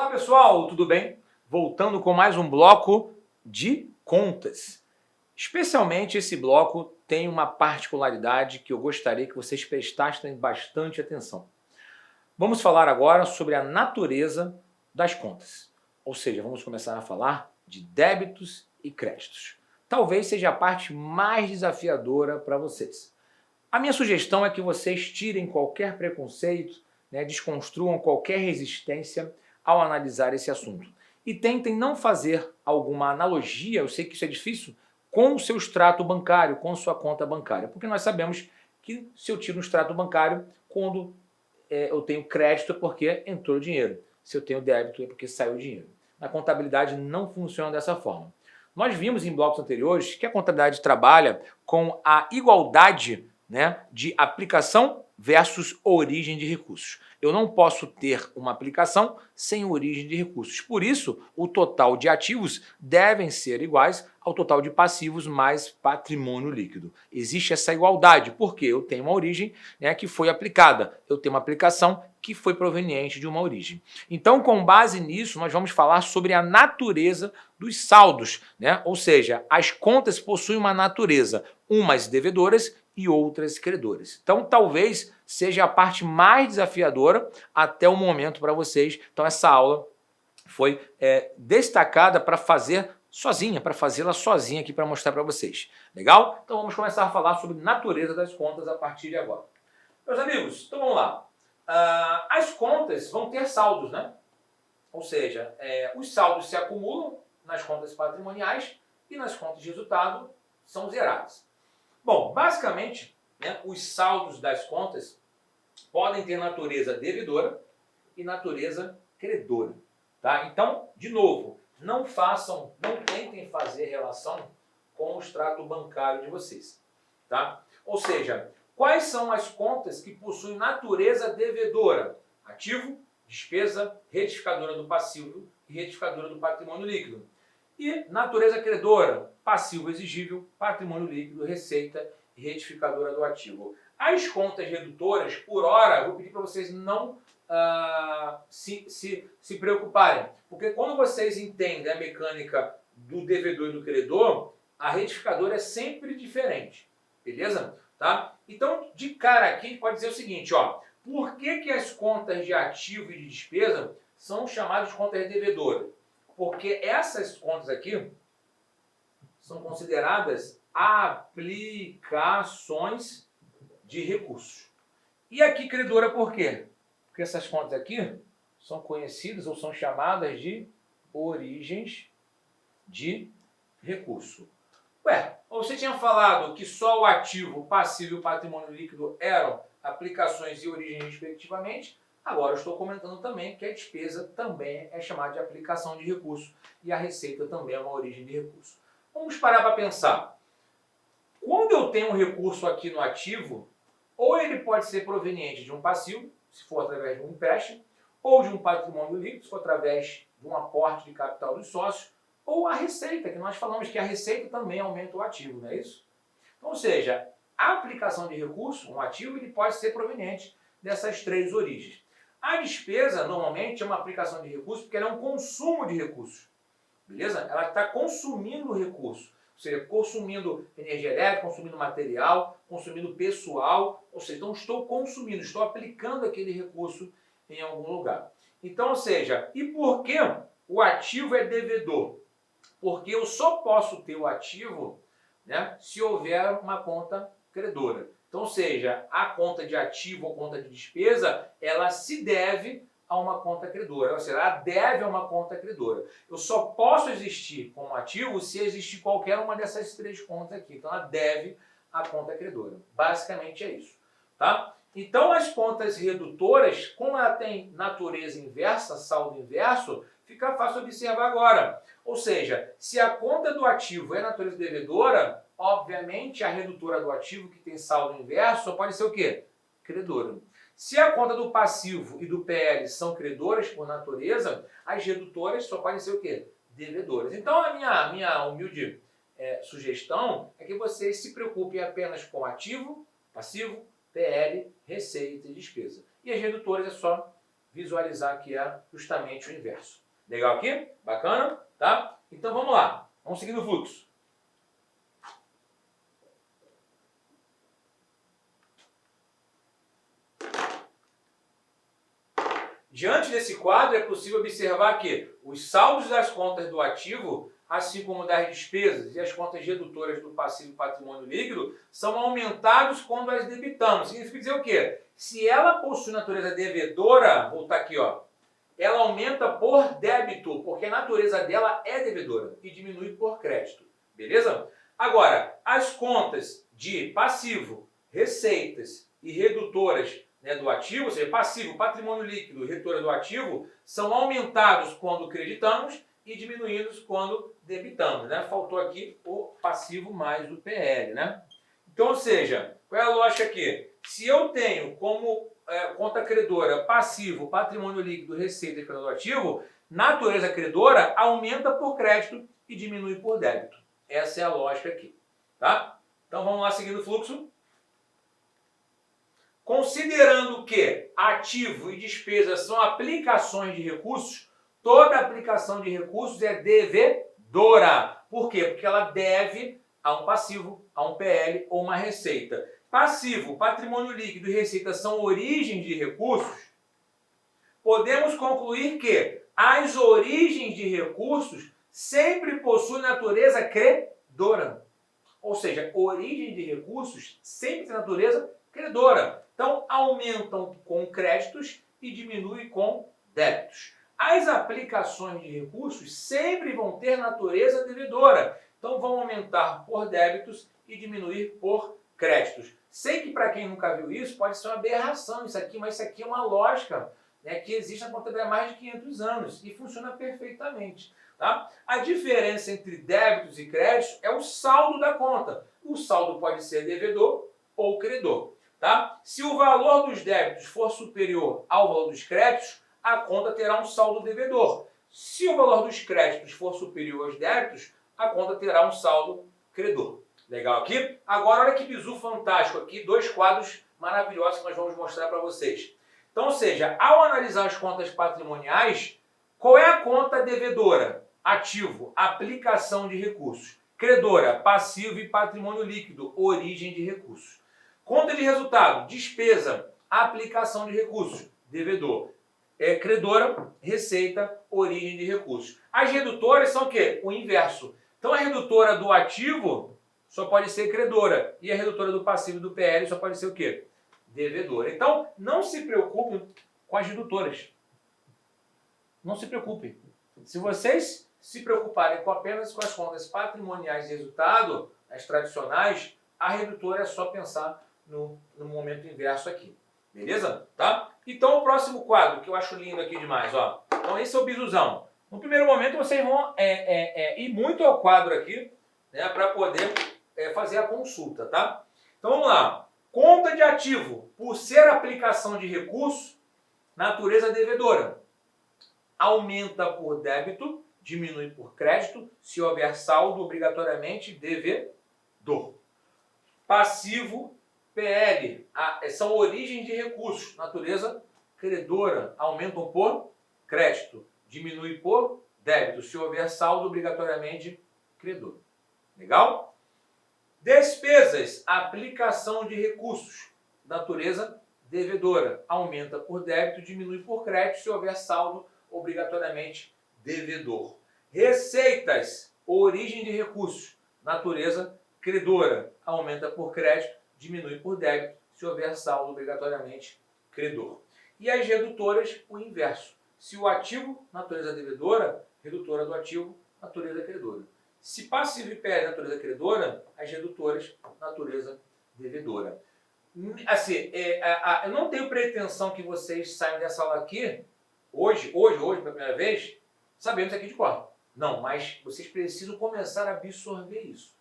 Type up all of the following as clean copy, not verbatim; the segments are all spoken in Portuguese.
Olá pessoal, tudo bem? Voltando com mais um bloco de contas. Especialmente esse bloco tem uma particularidade que eu gostaria que vocês prestassem bastante atenção. Vamos falar agora sobre a natureza das contas. Ou seja, vamos começar a falar de débitos e créditos. Talvez seja a parte mais desafiadora para vocês. A minha sugestão é que vocês tirem qualquer preconceito, desconstruam qualquer resistência ao analisar esse assunto. E tentem não fazer alguma analogia, eu sei que isso é difícil, com o seu extrato bancário, com sua conta bancária. Porque nós sabemos que se eu tiro um extrato bancário, quando eu tenho crédito é porque entrou dinheiro. Se eu tenho débito é porque saiu dinheiro. Na contabilidade não funciona dessa forma. Nós vimos em blocos anteriores que a contabilidade trabalha com a igualdade de aplicação versus origem de recursos. Eu não posso ter uma aplicação sem origem de recursos. Por isso, o total de ativos devem ser iguais ao total de passivos mais patrimônio líquido. Existe essa igualdade porque eu tenho uma origem que foi aplicada, eu tenho uma aplicação que foi proveniente de uma origem. Então, com base nisso, nós vamos falar sobre a natureza dos saldos, ou seja, as contas possuem uma natureza, umas devedoras e outras credoras. Então, talvez seja a parte mais desafiadora até o momento para vocês. Então, essa aula foi destacada para fazer sozinha, para fazê-la sozinha aqui para mostrar para vocês. Legal? Então, vamos começar a falar sobre natureza das contas a partir de agora. Meus amigos, então vamos lá. As contas vão ter saldos, Ou seja, os saldos se acumulam nas contas patrimoniais e nas contas de resultado são zerados. Bom, basicamente, os saldos das contas podem ter natureza devedora e natureza credora. Tá? Então, de novo, não tentem fazer relação com o extrato bancário de vocês. Tá? Ou seja, quais são as contas que possuem natureza devedora? Ativo, despesa, retificadora do passivo e retificadora do patrimônio líquido. E natureza credora, passivo exigível, patrimônio líquido, receita e retificadora do ativo. As contas redutoras, por hora, vou pedir para vocês não se preocuparem, porque quando vocês entendem a mecânica do devedor e do credor, a retificadora é sempre diferente, beleza? Tá? Então, de cara aqui, pode dizer o seguinte, por que as contas de ativo e de despesa são chamadas de contas devedoras? Porque essas contas aqui são consideradas aplicações de recursos. E aqui credora por quê? Porque essas contas aqui são conhecidas ou são chamadas de origens de recurso. Ué, você tinha falado que só o ativo, o passivo e o patrimônio líquido eram aplicações e origens respectivamente. Agora eu estou comentando também que a despesa também é chamada de aplicação de recurso e a receita também é uma origem de recurso. Vamos parar para pensar. Quando eu tenho um recurso aqui no ativo, ou ele pode ser proveniente de um passivo, se for através de um empréstimo, ou de um patrimônio líquido, se for através de um aporte de capital dos sócios, ou a receita, que nós falamos que a receita também aumenta o ativo, não é isso? Então, ou seja, a aplicação de recurso, um ativo, ele pode ser proveniente dessas três origens. A despesa, normalmente, é uma aplicação de recurso porque ela é um consumo de recursos. Beleza? Ela está consumindo recurso. Ou seja, consumindo energia elétrica, consumindo material, consumindo pessoal. Ou seja, então estou consumindo, estou aplicando aquele recurso em algum lugar. Então, ou seja, e por que o ativo é devedor? Porque eu só posso ter o ativo se houver uma conta credora. Então, ou seja, a conta de ativo ou conta de despesa, ela se deve a uma conta credora, ou seja, ela deve a uma conta credora. Eu só posso existir como ativo se existir qualquer uma dessas três contas aqui. Então, ela deve à conta credora. Basicamente é isso. Tá? Então, as contas redutoras, como ela tem natureza inversa, saldo inverso, fica fácil observar agora. Ou seja, se a conta do ativo é natureza devedora, obviamente a redutora do ativo, que tem saldo inverso, só pode ser o quê? Credora. Se a conta do passivo e do PL são credoras por natureza, as redutoras só podem ser o quê? Devedoras. Então, a minha humilde sugestão é que vocês se preocupem apenas com ativo, passivo, PL, receita e despesa. E as redutoras é só visualizar que é justamente o inverso. Legal aqui? Bacana? Tá? Então vamos lá. Vamos seguir no fluxo. Diante desse quadro, é possível observar que os saldos das contas do ativo, assim como das despesas e as contas redutoras do passivo e patrimônio líquido, são aumentados quando as debitamos. Significa dizer o quê? Se ela possui natureza devedora, vou voltar aqui, ó, ela aumenta por débito, porque a natureza dela é devedora, e diminui por crédito. Beleza? Agora, as contas de passivo, receitas e redutoras, né, do ativo, ou seja, passivo, patrimônio líquido, redutora do ativo, são aumentados quando creditamos e diminuídos quando debitamos. Né? Faltou aqui o passivo mais o PL. Né? Então, ou seja, qual é a lógica aqui? Se eu tenho como conta credora passivo, patrimônio líquido, receita e do ativo, natureza credora aumenta por crédito e diminui por débito. Essa é a lógica aqui. Tá? Então vamos lá seguindo o fluxo. Considerando que ativo e despesa são aplicações de recursos, toda aplicação de recursos é devedora. Por quê? Porque ela deve a um passivo, a um PL ou uma receita. Passivo, patrimônio líquido e receita são origens de recursos. Podemos concluir que as origens de recursos sempre possuem natureza credora. Ou seja, origem de recursos sempre tem natureza credora. Então, aumentam com créditos e diminuem com débitos. As aplicações de recursos sempre vão ter natureza devedora. Então, vão aumentar por débitos e diminuir por créditos. Sei que para quem nunca viu isso, pode ser uma aberração isso aqui, mas isso aqui é uma lógica, né, que existe na contabilidade há mais de 500 anos e funciona perfeitamente. Tá? A diferença entre débitos e créditos é o saldo da conta. O saldo pode ser devedor ou credor. Tá? Se o valor dos débitos for superior ao valor dos créditos, a conta terá um saldo devedor. Se o valor dos créditos for superior aos débitos, a conta terá um saldo credor. Legal aqui? Agora, olha que bizu fantástico aqui, dois quadros maravilhosos que nós vamos mostrar para vocês. Então, ou seja, ao analisar as contas patrimoniais, qual é a conta devedora? Ativo, aplicação de recursos. Credora, passivo e patrimônio líquido, origem de recursos. Conta de resultado, despesa, aplicação de recursos, devedor. Credora, receita, origem de recursos. As redutoras são o quê? O inverso. Então, a redutora do ativo só pode ser credora e a redutora do passivo do PL só pode ser o quê? Devedora. Então, não se preocupe com as redutoras. Não se preocupe. Se vocês se preocuparem apenas com as contas patrimoniais de resultado, as tradicionais, a redutora é só pensar no momento inverso aqui. Beleza? Tá? Então, o próximo quadro, que eu acho lindo aqui demais, ó. Então, esse é o bizuzão. No primeiro momento, vocês vão ir muito ao quadro aqui, né, para poder fazer a consulta, tá? Então, vamos lá. Conta de ativo, por ser aplicação de recurso, natureza devedora. Aumenta por débito, diminui por crédito, se houver saldo, obrigatoriamente devedor. Passivo, PL, são origens de recursos, natureza credora, aumentam por crédito, diminui por débito, se houver saldo, obrigatoriamente credor. Legal? Despesas, aplicação de recursos, natureza devedora, aumenta por débito, diminui por crédito, se houver saldo, obrigatoriamente devedor. Receitas, origem de recursos, natureza credora, aumenta por crédito, diminui por débito, se houver saldo, obrigatoriamente credor. E as redutoras, o inverso. Se o ativo, natureza devedora, redutora do ativo, natureza credora. Se passivo e PL, natureza credora, as redutoras, natureza devedora. Assim, eu não tenho pretensão que vocês saiam dessa aula aqui, hoje, pela primeira vez, sabendo isso aqui de cor. Não, mas vocês precisam começar a absorver isso.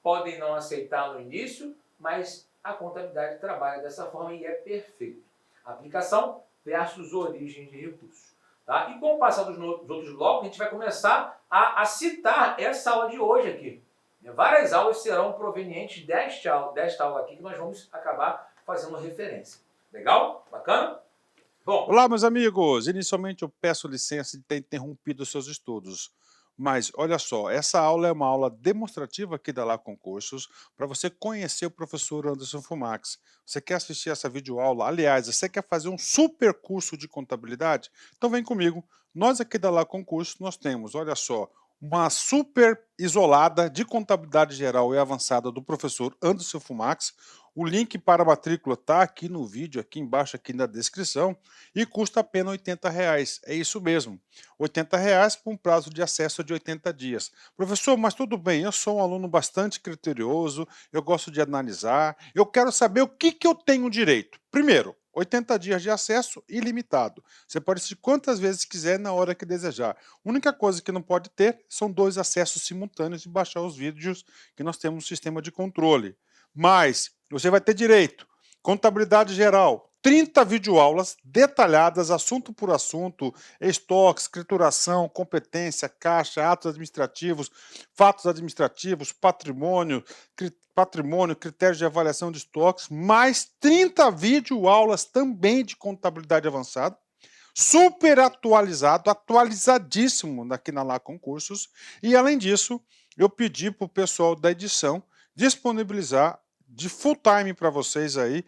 Podem não aceitar no início, mas a contabilidade trabalha dessa forma e é perfeito. Aplicação versus origem de recursos. Tá? E com o passar dos outros blocos, a gente vai começar a citar essa aula de hoje aqui. Várias aulas serão provenientes desta aula aqui que nós vamos acabar fazendo referência. Legal? Bacana? Bom, Olá, meus amigos! Inicialmente eu peço licença de ter interrompido os seus estudos. Mas olha só, essa aula é uma aula demonstrativa aqui da Lá Concursos para você conhecer o professor Anderson Fumax. Você quer assistir essa videoaula? Aliás, você quer fazer um super curso de contabilidade? Então vem comigo. Nós aqui da Lá Concursos, nós temos, olha só, uma super isolada de contabilidade geral e avançada do professor Anderson Fumax. O link para a matrícula está aqui no vídeo, aqui embaixo, aqui na descrição, e custa apenas R$ 80. É isso mesmo, R$ 80 por um prazo de acesso de 80 dias. Professor, mas tudo bem, eu sou um aluno bastante criterioso, eu gosto de analisar, eu quero saber o que eu tenho direito. Primeiro, 80 dias de acesso ilimitado. Você pode assistir quantas vezes quiser na hora que desejar. A única coisa que não pode ter são 2 acessos simultâneos e baixar os vídeos que nós temos no sistema de controle. Mas você vai ter direito, contabilidade geral, 30 videoaulas detalhadas, assunto por assunto, estoque, escrituração, competência, caixa, atos administrativos, fatos administrativos, patrimônio, critérios de avaliação de estoques, mais 30 videoaulas também de contabilidade avançada, super atualizado, atualizadíssimo aqui na Lá Concursos, e além disso, eu pedi para o pessoal da edição disponibilizar de full time para vocês aí,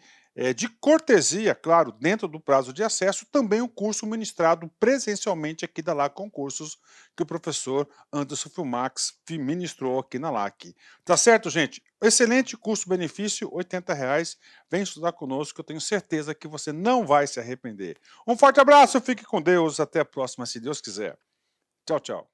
de cortesia, claro, dentro do prazo de acesso, também o curso ministrado presencialmente aqui da Lá Concursos, que o professor Anderson Filmax ministrou aqui na LAC. Tá certo, gente? Excelente custo-benefício, R$ 80. Vem estudar conosco, que eu tenho certeza que você não vai se arrepender. Um forte abraço, fique com Deus, até a próxima, se Deus quiser. Tchau, tchau.